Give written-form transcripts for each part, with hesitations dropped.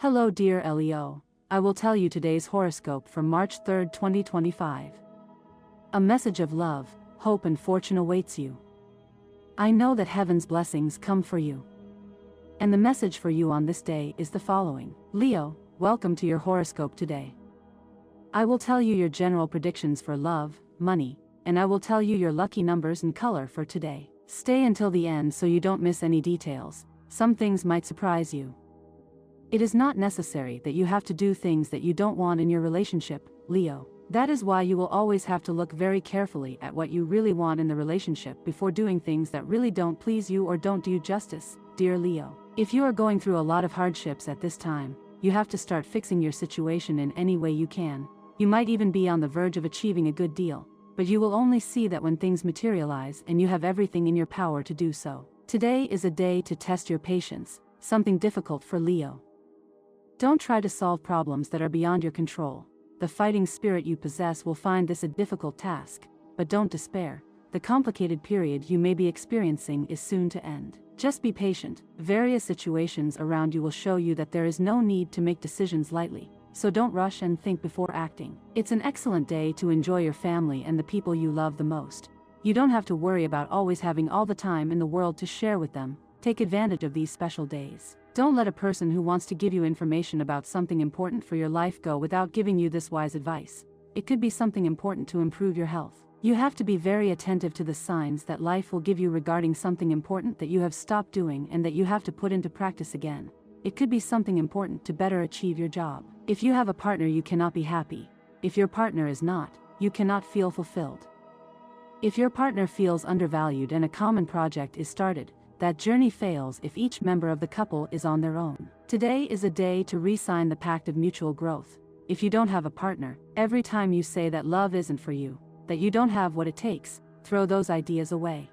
Hello dear Leo, I will tell you today's horoscope for March 3, 2025. A message of love, hope and fortune awaits you. I know that heaven's blessings come for you. And the message for you on this day is the following. Leo, welcome to your horoscope today. I will tell you your general predictions for love, money, and I will tell you your lucky numbers and color for today. Stay until the end so you don't miss any details. Some things might surprise you. It is not necessary that you have to do things that you don't want in your relationship, Leo. That is why you will always have to look very carefully at what you really want in the relationship before doing things that really don't please you or don't do you justice, dear Leo. If you are going through a lot of hardships at this time, you have to start fixing your situation in any way you can. You might even be on the verge of achieving a good deal, but you will only see that when things materialize and you have everything in your power to do so. Today is a day to test your patience, something difficult for Leo. Don't try to solve problems that are beyond your control. The fighting spirit you possess will find this a difficult task, but don't despair. The complicated period you may be experiencing is soon to end. Just be patient. Various situations around you will show you that there is no need to make decisions lightly, so don't rush and think before acting. It's an excellent day to enjoy your family and the people you love the most. You don't have to worry about always having all the time in the world to share with them. Take advantage of these special days. Don't let a person who wants to give you information about something important for your life go without giving you this wise advice. It could be something important to improve your health. You have to be very attentive to the signs that life will give you regarding something important that you have stopped doing and that you have to put into practice again. It could be something important to better achieve your job. If you have a partner, you cannot be happy. If your partner is not, you cannot feel fulfilled. If your partner feels undervalued and a common project is started, that journey fails if each member of the couple is on their own. Today is a day to re-sign the pact of mutual growth. If you don't have a partner, every time you say that love isn't for you, that you don't have what it takes, throw those ideas away.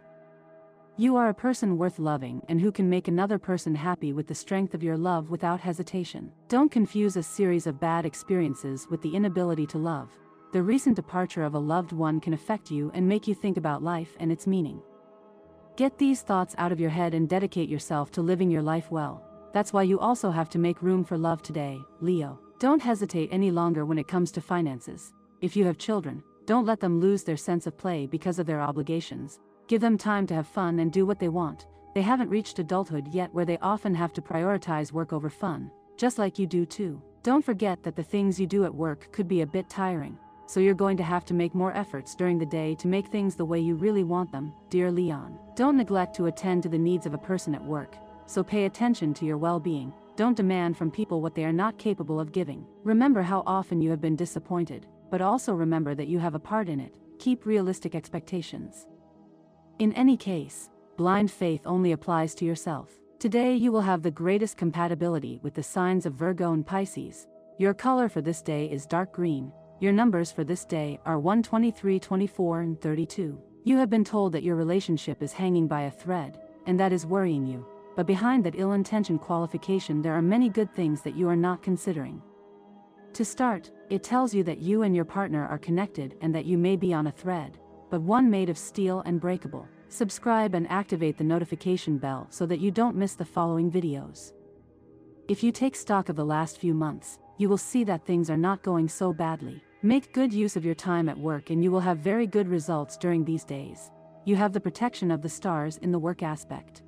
You are a person worth loving and who can make another person happy with the strength of your love without hesitation. Don't confuse a series of bad experiences with the inability to love. The recent departure of a loved one can affect you and make you think about life and its meaning. Get these thoughts out of your head and dedicate yourself to living your life well. That's why you also have to make room for love today, Leo. Don't hesitate any longer when it comes to finances. If you have children, don't let them lose their sense of play because of their obligations. Give them time to have fun and do what they want. They haven't reached adulthood yet where they often have to prioritize work over fun, just like you do too. Don't forget that the things you do at work could be a bit tiring, so you're going to have to make more efforts during the day to make things the way you really want them, dear Leon. Don't neglect to attend to the needs of a person at work, so pay attention to your well-being. Don't demand from people what they are not capable of giving. Remember how often you have been disappointed, but also remember that you have a part in it. Keep realistic expectations. In any case, blind faith only applies to yourself. Today you will have the greatest compatibility with the signs of Virgo and Pisces. Your color for this day is dark green. Your numbers for this day are 1, 23, 24, and 32. You have been told that your relationship is hanging by a thread, and that is worrying you. But behind that ill-intentioned qualification there are many good things that you are not considering. To start, it tells you that you and your partner are connected and that you may be on a thread, but one made of steel and breakable. Subscribe and activate the notification bell so that you don't miss the following videos. If you take stock of the last few months, you will see that things are not going so badly. Make good use of your time at work and you will have very good results during these days. You have the protection of the stars in the work aspect.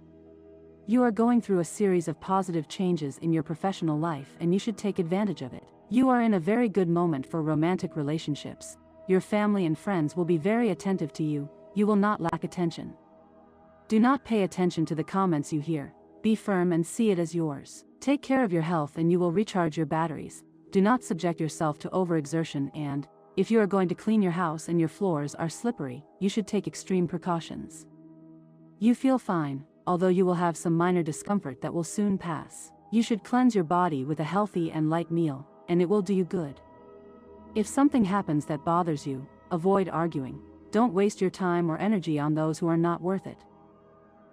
You are going through a series of positive changes in your professional life and you should take advantage of it. You are in a very good moment for romantic relationships. Your family and friends will be very attentive to you. You will not lack attention. Do not pay attention to the comments you hear. Be firm and see it as yours. Take care of your health and you will recharge your batteries. Do not subject yourself to overexertion and, if you are going to clean your house and your floors are slippery, you should take extreme precautions. You feel fine, although you will have some minor discomfort that will soon pass. You should cleanse your body with a healthy and light meal, and it will do you good. If something happens that bothers you, avoid arguing. Don't waste your time or energy on those who are not worth it.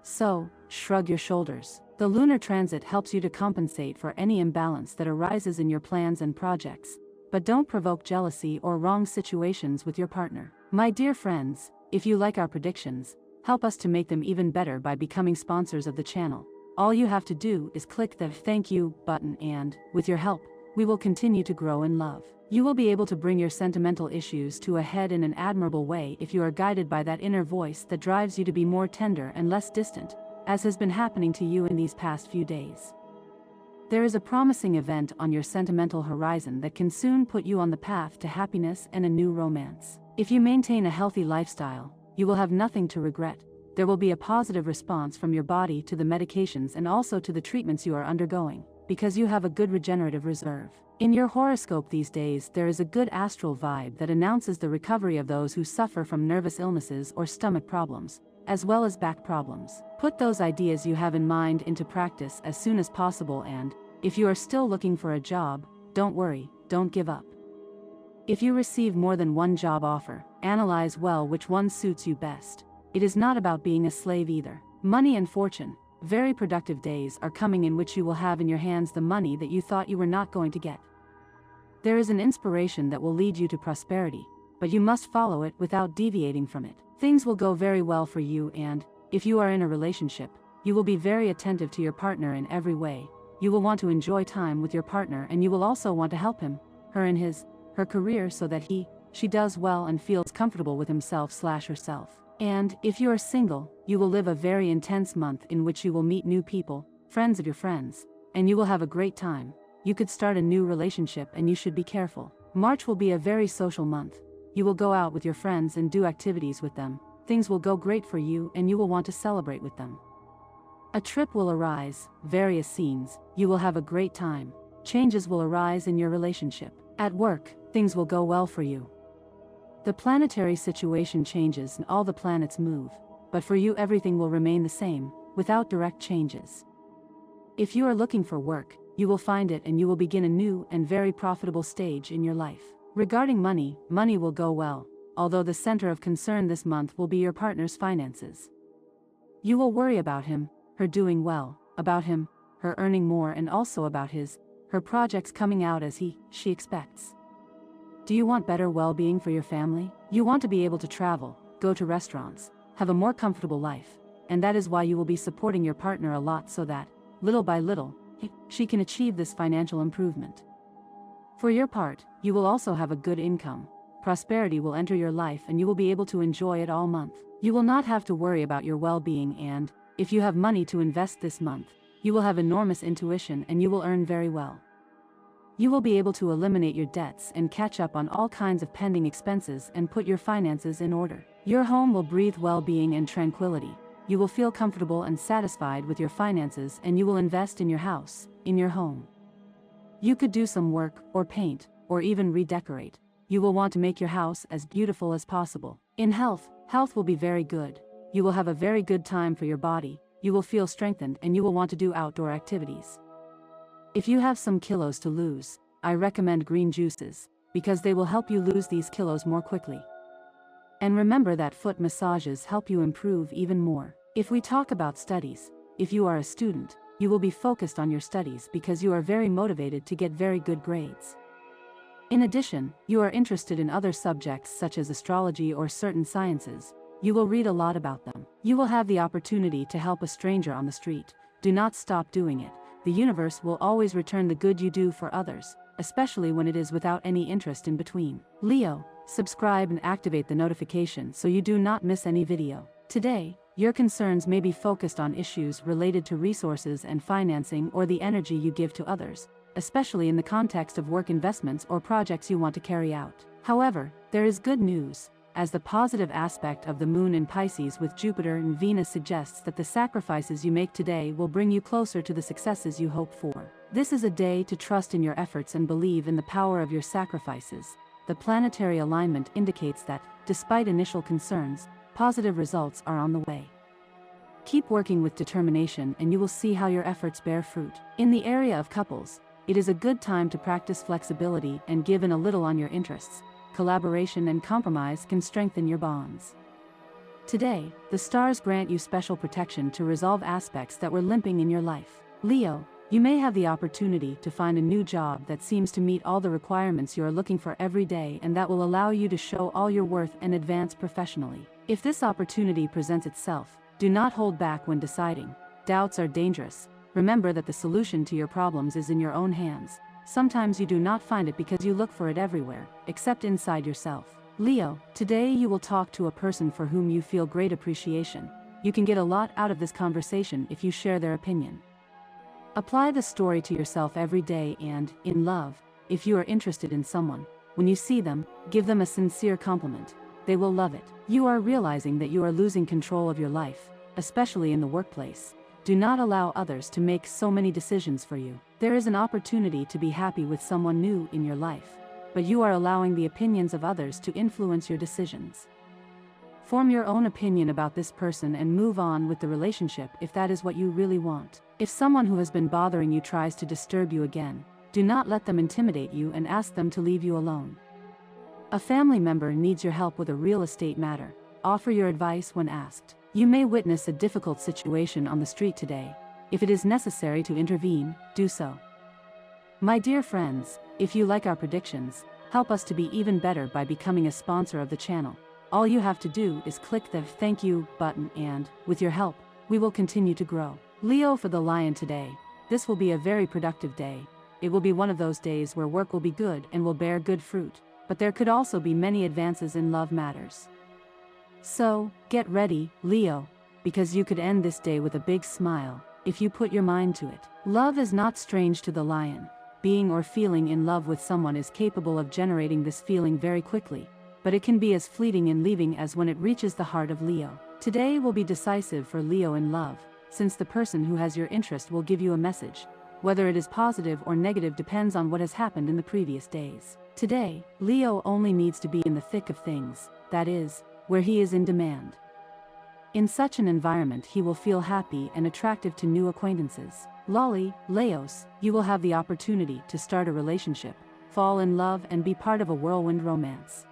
So, shrug your shoulders. The lunar transit helps you to compensate for any imbalance that arises in your plans and projects, but don't provoke jealousy or wrong situations with your partner. My dear friends, if you like our predictions, help us to make them even better by becoming sponsors of the channel. All you have to do is click the thank you button and, with your help, we will continue to grow in love. You will be able to bring your sentimental issues to a head in an admirable way if you are guided by that inner voice that drives you to be more tender and less distant, as has been happening to you in these past few days. There is a promising event on your sentimental horizon that can soon put you on the path to happiness and a new romance. If you maintain a healthy lifestyle, you will have nothing to regret. There will be a positive response from your body to the medications and also to the treatments you are undergoing, because you have a good regenerative reserve. In your horoscope these days, there is a good astral vibe that announces the recovery of those who suffer from nervous illnesses or stomach problems, as well as back problems. Put those ideas you have in mind into practice as soon as possible, and, if you are still looking for a job, don't worry, don't give up. If you receive more than one job offer, analyze well which one suits you best. It is not about being a slave either. Money and fortune. Very productive days are coming in which you will have in your hands the money that you thought you were not going to get. There is an inspiration that will lead you to prosperity, but you must follow it without deviating from it. Things will go very well for you, and, if you are in a relationship, you will be very attentive to your partner in every way. You will want to enjoy time with your partner, and you will also want to help him, her in her career so that she does well and feels comfortable with himself/herself. And, if you are single, you will live a very intense month in which you will meet new people, friends of your friends, and you will have a great time. You could start a new relationship and you should be careful. March will be a very social month. You will go out with your friends and do activities with them. Things will go great for you and you will want to celebrate with them. A trip will arise, various scenes, you will have a great time. Changes will arise in your relationship. At work, things will go well for you. The planetary situation changes and all the planets move, but for you everything will remain the same, without direct changes. If you are looking for work, you will find it and you will begin a new and very profitable stage in your life. Regarding money, money will go well, although the center of concern this month will be your partner's finances. You will worry about him, her doing well, about him, her earning more, and also about her projects coming out as she expects. Do you want better well-being for your family? You want to be able to travel, go to restaurants, have a more comfortable life, and that is why you will be supporting your partner a lot so that, little by little, she can achieve this financial improvement. For your part, you will also have a good income. Prosperity will enter your life and you will be able to enjoy it all month. You will not have to worry about your well-being, and, if you have money to invest this month, you will have enormous intuition and you will earn very well. You will be able to eliminate your debts and catch up on all kinds of pending expenses and put your finances in order. Your home will breathe well-being and tranquility. You will feel comfortable and satisfied with your finances and you will invest in your house, in your home. You could do some work, or paint, or even redecorate. You will want to make your house as beautiful as possible. In health will be very good. You will have a very good time for your body, you will feel strengthened and you will want to do outdoor activities. If you have some kilos to lose, I recommend green juices, because they will help you lose these kilos more quickly. And remember that foot massages help you improve even more. If we talk about studies, if you are a student, you will be focused on your studies because you are very motivated to get very good grades. In addition, you are interested in other subjects such as astrology or certain sciences. You will read a lot about them. You will have the opportunity to help a stranger on the street. Do not stop doing it. The universe will always return the good you do for others, especially when it is without any interest in between. Leo, subscribe and activate the notification so you do not miss any video. Today, your concerns may be focused on issues related to resources and financing or the energy you give to others, especially in the context of work investments or projects you want to carry out. However, there is good news, as the positive aspect of the moon in Pisces with Jupiter and Venus suggests that the sacrifices you make today will bring you closer to the successes you hope for. This is a day to trust in your efforts and believe in the power of your sacrifices. The planetary alignment indicates that, despite initial concerns, positive results are on the way. Keep working with determination and you will see how your efforts bear fruit. In the area of couples, it is a good time to practice flexibility and give in a little on your interests. Collaboration and compromise can strengthen your bonds. Today, the stars grant you special protection to resolve aspects that were limping in your life. Leo, you may have the opportunity to find a new job that seems to meet all the requirements you are looking for every day and that will allow you to show all your worth and advance professionally. If this opportunity presents itself, do not hold back when deciding. Doubts are dangerous. Remember that the solution to your problems is in your own hands. Sometimes you do not find it because you look for it everywhere, except inside yourself. Leo, today you will talk to a person for whom you feel great appreciation. You can get a lot out of this conversation if you share their opinion. Apply the story to yourself every day and, in love, if you are interested in someone, when you see them, give them a sincere compliment. They will love it. You are realizing that you are losing control of your life, especially in the workplace. Do not allow others to make so many decisions for you. There is an opportunity to be happy with someone new in your life, but you are allowing the opinions of others to influence your decisions. Form your own opinion about this person and move on with the relationship if that is what you really want. If someone who has been bothering you tries to disturb you again, do not let them intimidate you and ask them to leave you alone. A family member needs your help with a real estate matter. Offer your advice when asked. You may witness a difficult situation on the street today. If it is necessary to intervene, do so. My dear friends, if you like our predictions, help us to be even better by becoming a sponsor of the channel. All you have to do is click the thank you button and, with your help, we will continue to grow. Leo, for the Lion today, this will be a very productive day. It will be one of those days where work will be good and will bear good fruit, but there could also be many advances in love matters. So, get ready, Leo, because you could end this day with a big smile, if you put your mind to it. Love is not strange to the Lion. Being or feeling in love with someone is capable of generating this feeling very quickly, but it can be as fleeting in leaving as when it reaches the heart of Leo. Today will be decisive for Leo in love, since the person who has your interest will give you a message. Whether it is positive or negative depends on what has happened in the previous days. Today, Leo only needs to be in the thick of things, that is, where he is in demand. In such an environment he will feel happy and attractive to new acquaintances. Leos, you will have the opportunity to start a relationship, fall in love and be part of a whirlwind romance.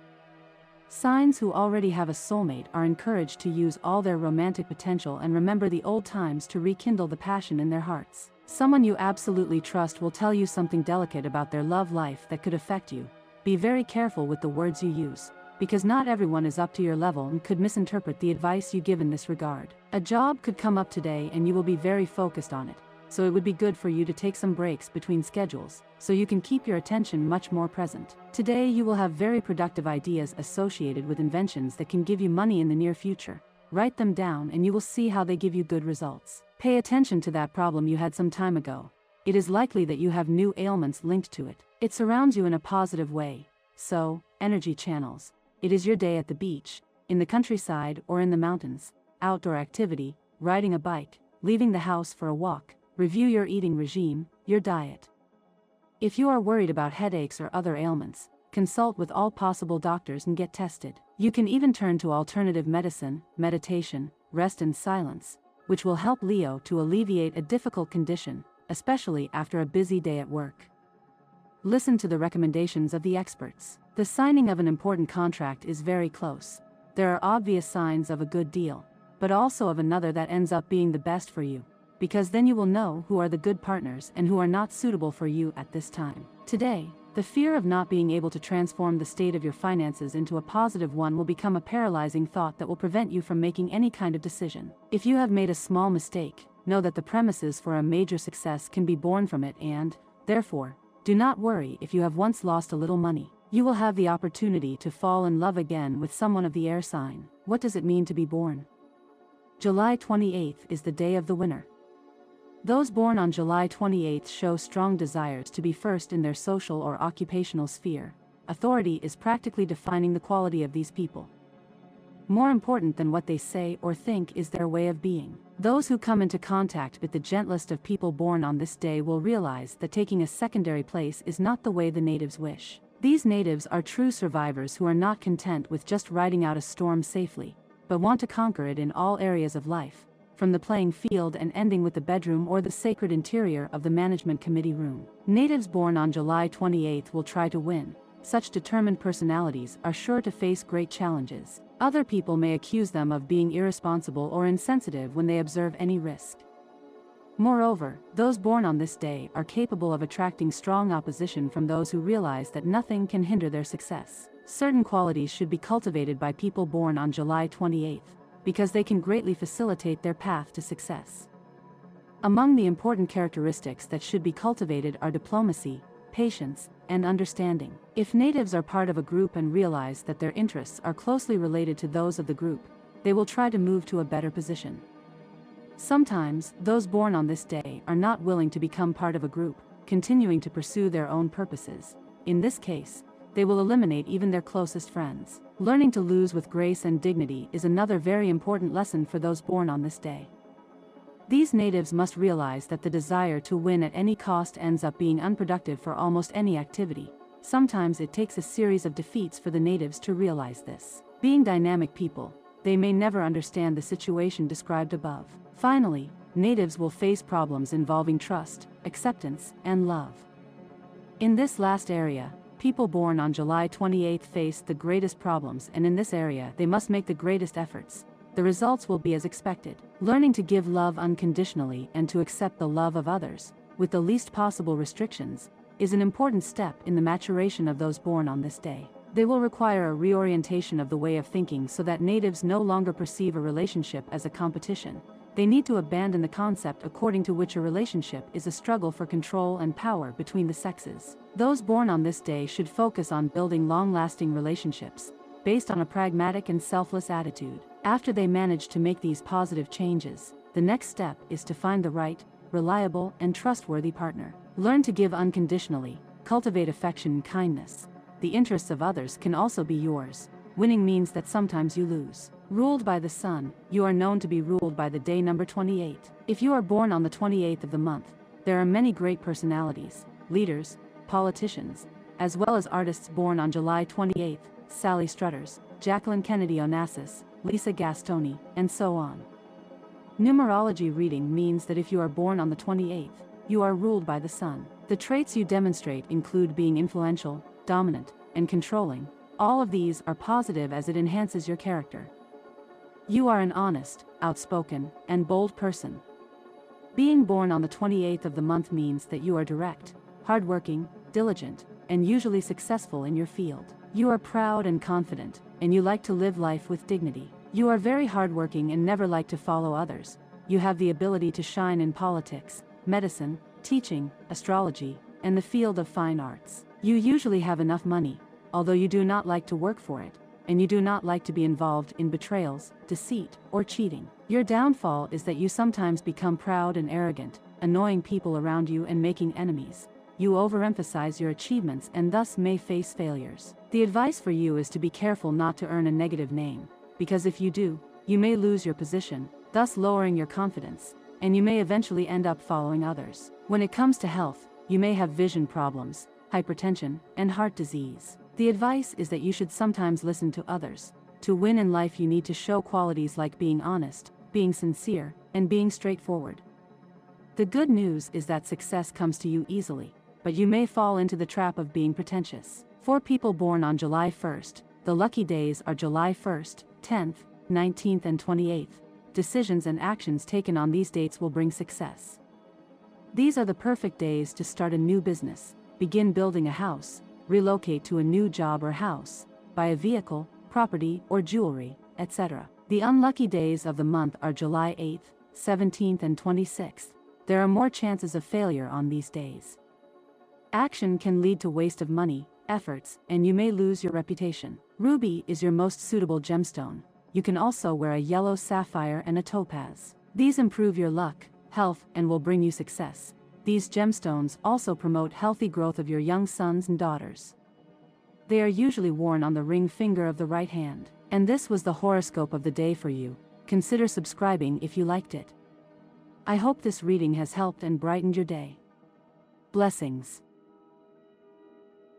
Signs who already have a soulmate are encouraged to use all their romantic potential and remember the old times to rekindle the passion in their hearts. Someone you absolutely trust will tell you something delicate about their love life that could affect you. Be very careful with the words you use, because not everyone is up to your level and could misinterpret the advice you give in this regard. A job could come up today and you will be very focused on it, so it would be good for you to take some breaks between schedules, so you can keep your attention much more present. Today you will have very productive ideas associated with inventions that can give you money in the near future. Write them down and you will see how they give you good results. Pay attention to that problem you had some time ago. It is likely that you have new ailments linked to it. It surrounds you in a positive way. So, energy channels. It is your day at the beach, in the countryside or in the mountains. Outdoor activity, riding a bike, leaving the house for a walk. Review your eating regime, your diet. If you are worried about headaches or other ailments, consult with all possible doctors and get tested. You can even turn to alternative medicine, meditation, rest and silence, which will help Leo to alleviate a difficult condition, especially after a busy day at work. Listen to the recommendations of the experts. The signing of an important contract is very close. There are obvious signs of a good deal, but also of another that ends up being the best for you, because then you will know who are the good partners and who are not suitable for you at this time. Today, the fear of not being able to transform the state of your finances into a positive one will become a paralyzing thought that will prevent you from making any kind of decision. If you have made a small mistake, know that the premises for a major success can be born from it and, therefore, do not worry if you have once lost a little money. You will have the opportunity to fall in love again with someone of the air sign. What does it mean to be born? July 28th is the day of the winner. Those born on July 28th show strong desires to be first in their social or occupational sphere. Authority is practically defining the quality of these people. More important than what they say or think is their way of being. Those who come into contact with the gentlest of people born on this day will realize that taking a secondary place is not the way the natives wish. These natives are true survivors who are not content with just riding out a storm safely, but want to conquer it in all areas of life, from the playing field and ending with the bedroom or the sacred interior of the management committee room. Natives born on July 28th will try to win. Such determined personalities are sure to face great challenges. Other people may accuse them of being irresponsible or insensitive when they observe any risk. Moreover, those born on this day are capable of attracting strong opposition from those who realize that nothing can hinder their success. Certain qualities should be cultivated by people born on July 28th, because they can greatly facilitate their path to success. Among the important characteristics that should be cultivated are diplomacy, patience, and understanding. If natives are part of a group and realize that their interests are closely related to those of the group, they will try to move to a better position. Sometimes, those born on this day are not willing to become part of a group, continuing to pursue their own purposes. In this case, they will eliminate even their closest friends. Learning to lose with grace and dignity is another very important lesson for those born on this day. These natives must realize that the desire to win at any cost ends up being unproductive for almost any activity. Sometimes it takes a series of defeats for the natives to realize this. Being dynamic people, they may never understand the situation described above. Finally, natives will face problems involving trust, acceptance, and love. In this last area, people born on July 28 face the greatest problems, and in this area they must make the greatest efforts. The results will be as expected. Learning to give love unconditionally and to accept the love of others, with the least possible restrictions, is an important step in the maturation of those born on this day. They will require a reorientation of the way of thinking so that natives no longer perceive a relationship as a competition. They need to abandon the concept according to which a relationship is a struggle for control and power between the sexes. Those born on this day should focus on building long-lasting relationships, based on a pragmatic and selfless attitude. After they manage to make these positive changes, the next step is to find the right, reliable, and trustworthy partner. Learn to give unconditionally, cultivate affection and kindness. The interests of others can also be yours. Winning means that sometimes you lose. Ruled by the sun, you are known to be ruled by the day number 28. If you are born on the 28th of the month, there are many great personalities, leaders, politicians, as well as artists born on July 28, Sally Struthers, Jacqueline Kennedy Onassis, Lisa Gastoni, and so on. Numerology reading means that if you are born on the 28th, you are ruled by the sun. The traits you demonstrate include being influential, dominant, and controlling. All of these are positive as it enhances your character. You are an honest, outspoken, and bold person. Being born on the 28th of the month means that you are direct, hardworking, diligent, and usually successful in your field. You are proud and confident, and you like to live life with dignity. You are very hardworking and never like to follow others. You have the ability to shine in politics, medicine, teaching, astrology, and the field of fine arts. You usually have enough money, although you do not like to work for it, and you do not like to be involved in betrayals, deceit, or cheating. Your downfall is that you sometimes become proud and arrogant, annoying people around you and making enemies. You overemphasize your achievements and thus may face failures. The advice for you is to be careful not to earn a negative name, because if you do, you may lose your position, thus lowering your confidence, and you may eventually end up following others. When it comes to health, you may have vision problems, hypertension, and heart disease. The advice is that you should sometimes listen to others. To win in life you need to show qualities like being honest, being sincere, and being straightforward. The good news is that success comes to you easily, but you may fall into the trap of being pretentious. For people born on July 1st, the lucky days are July 1st, 10th, 19th and 28th. Decisions and actions taken on these dates will bring success. These are the perfect days to start a new business, begin building a house, relocate to a new job or house, buy a vehicle, property or jewelry, etc. The unlucky days of the month are July 8th, 17th and 26th. There are more chances of failure on these days. Action can lead to waste of money, efforts, and you may lose your reputation. Ruby is your most suitable gemstone. You can also wear a yellow sapphire and a topaz. These improve your luck, health, and will bring you success. These gemstones also promote healthy growth of your young sons and daughters. They are usually worn on the ring finger of the right hand. And this was the horoscope of the day for you. Consider subscribing if you liked it. I hope this reading has helped and brightened your day. Blessings.